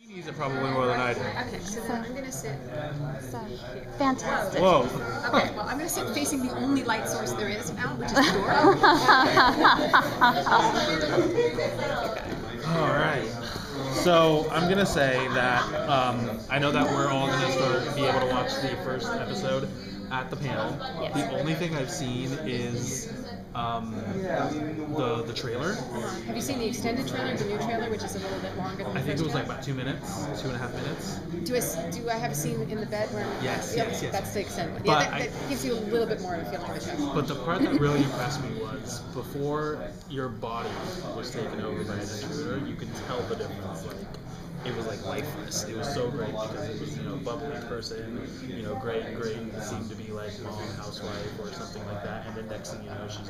He needs it probably more than I do. Okay, so then I'm going to sit here. Fantastic. Whoa. Okay, well, I'm going to sit facing the only light source there is out, which is the door. All right. So I'm gonna say that I know that we're all gonna be able to watch the first episode at the panel. Yes. The only thing I've seen is the trailer. Have you seen the extended trailer, the new trailer, which is a little bit longer than the I think first it was like one? about 2 minutes, 2.5 minutes. Do I have a scene in the bed where? Yes, Yep, yes. That's the extended one. But Yeah, that gives you a little bit more of a feeling of the show. But the part that really impressed me was before your body was taken over by an intruder, you could tell the difference. Like it was like lifeless. It was so great because it was bubbly person, great, seemed to be like mom, housewife or something like that. And then next thing you know, she's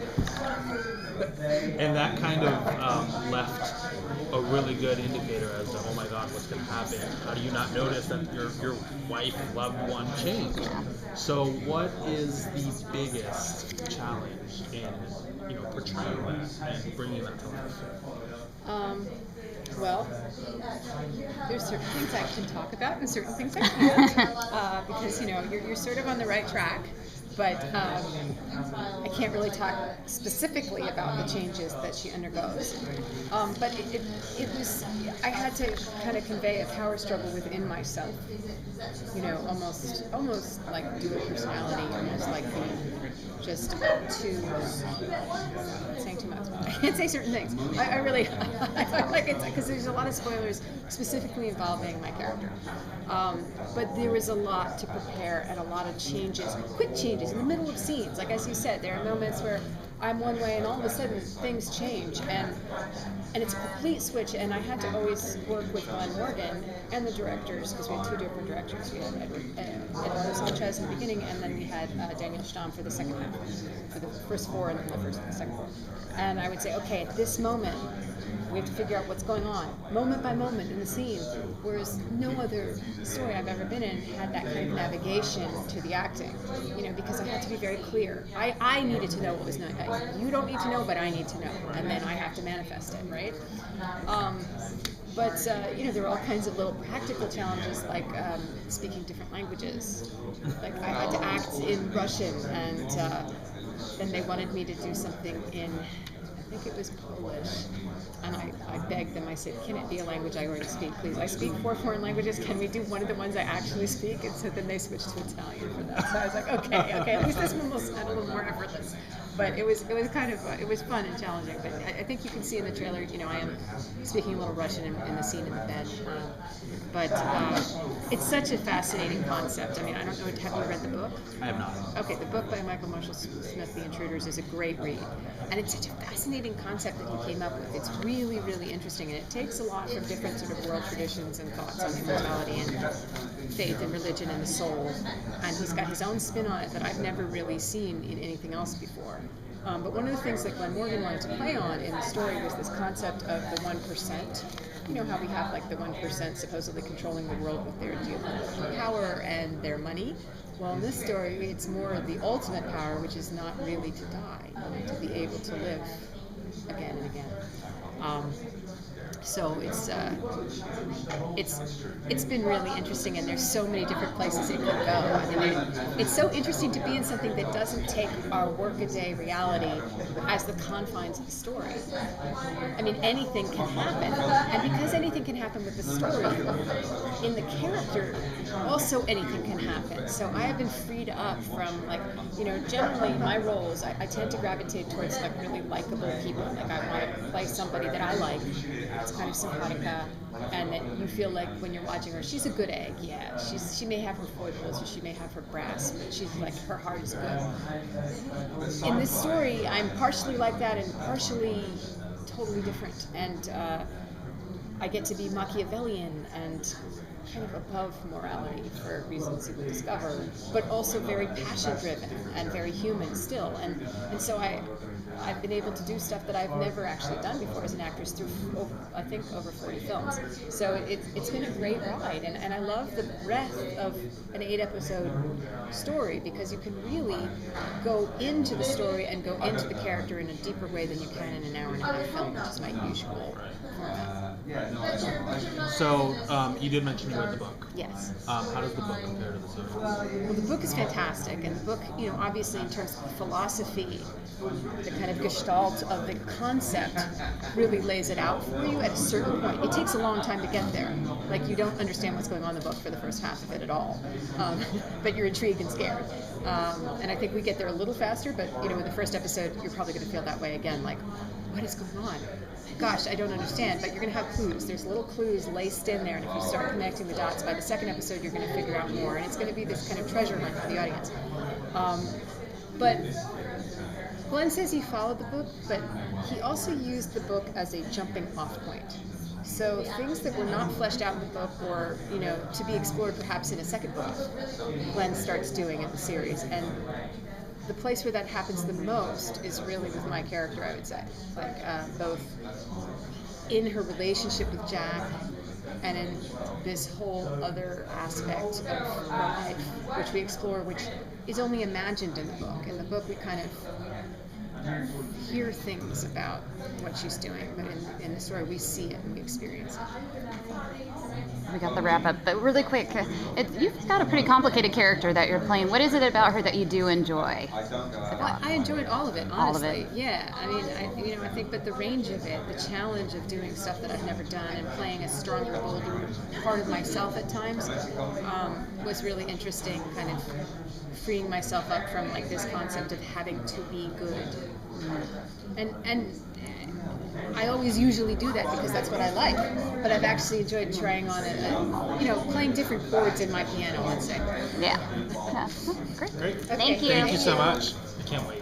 dead. And that kind of left a really good indicator as to, oh my God, what's going to happen? How do you not notice that your wife, loved one changed? So what is the biggest challenge in portraying that and bringing that to life? Well, there's certain things I can talk about and certain things I can't, because you're sort of on the right track, but I can't really talk specifically about the changes that she undergoes. But it was, I had to kind of convey a power struggle within myself, almost like dual personality, almost like being just too, saying too much. I can't say certain things. I really, I like it because there's a lot of spoilers specifically involving my character. But there was a lot to prepare and a lot of changes, quick changes in the middle of scenes. Like as you said, there are moments where I'm one way and all of a sudden things change and it's a complete switch, and I had to always work with Glenn Morgan and the directors, because we had two different directors. We had Eduardo Sanchez in the beginning, and then we had Daniel Stamm for the second half, for the first four and then the first and the second four. And I would say, okay, at this moment, we have to figure out what's going on, moment by moment in the scene, whereas no other story I've ever been in had that kind of navigation to the acting, because I had to be very clear. I needed to know what was not. You don't need to know, but I need to know, and then I have to manifest it, right? But there were all kinds of little practical challenges, like speaking different languages. Like I had to act in Russian, and then they wanted me to do something in, I think it was Polish, and I begged them. I said, can it be a language I already speak, please? I speak 4 foreign languages. Can we do one of the ones I actually speak? And so then they switched to Italian for that. So I was like, okay, at least this one will sound a little more effortless. But it was kind of it was fun and challenging. But I think you can see in the trailer, I am speaking a little Russian in the scene in the bed. But it's such a fascinating concept. I mean, I don't know. Have you read the book? I have not. Okay, the book by Michael Marshall Smith, The Intruders, is a great read, and it's such a fascinating concept that he came up with. It's really, really interesting, and it takes a lot from different sort of world traditions and thoughts on immortality and faith and religion and the soul. And he's got his own spin on it that I've never really seen in anything else before. But one of the things that Glenn Morgan wanted to play on in the story was this concept of the 1%. You know how we have like the 1% supposedly controlling the world with their deal with power and their money? Well, in this story, it's more the ultimate power, which is not really to die, to be able to live again and again. So it's been really interesting, and there's so many different places it could go. I mean, it's so interesting to be in something that doesn't take our workaday reality as the confines of the story. I mean, anything can happen, and because anything can happen with the story, in the character, also anything can happen. So I have been freed up from generally my roles, I tend to gravitate towards like really likable people. Like I want to play somebody that I like. It's kind of simpática, and that you feel like when you're watching her, she's a good egg. Yeah, she may have her foibles or she may have her brass, but she's like, her heart is good. In this story, I'm partially like that and partially totally different, and I get to be Machiavellian and kind of above morality for reasons you will discover, but also very passion-driven and very human still. And so I've been able to do stuff that I've never actually done before as an actress through, I think, over 40 films. So it's been a great ride, and I love the breadth of an 8-episode story, because you can really go into the story and go into the character in a deeper way than you can in an hour and a half film, which is my usual format. So you did mention you read the book. Yes. How does the book compare to the series? Well, the book is fantastic, and the book, obviously in terms of philosophy, the kind of gestalt of the concept really lays it out for you at a certain point. It takes a long time to get there. Like, you don't understand what's going on in the book for the first half of it at all, but you're intrigued and scared. And I think we get there a little faster, but in the first episode, you're probably going to feel that way again. Like, what is going on? Gosh, I don't understand, but you're going to have clues. There's little clues laced in there, and if you start connecting the dots, by the second episode, you're going to figure out more, and it's going to be this kind of treasure hunt for the audience. But Glenn says he followed the book, but he also used the book as a jumping off point. So things that were not fleshed out in the book, or to be explored perhaps in a second book, Glenn starts doing in the series. And the place where that happens the most is really with my character, I would say. Like, both in her relationship with Jack and in this whole other aspect of her life, which we explore, which is only imagined in the book. In the book, we kind of hear things about what she's doing, but in the story, we see it and we experience it. We got the wrap up, but really quick, you've got a pretty complicated character that you're playing. What is it about her that you do enjoy? Well, I enjoyed all of it, honestly. All of it? Yeah, I mean, I think, but the range of it, the challenge of doing stuff that I've never done and playing a stronger, bolder part of myself at times was really interesting. Kind of freeing myself up from like this concept of having to be good, and I always usually do that because that's what I like. But I've actually enjoyed trying on playing different chords in my piano, let's say. Yeah. Great. Great. Okay. Thank you. Thank you so much. I can't wait.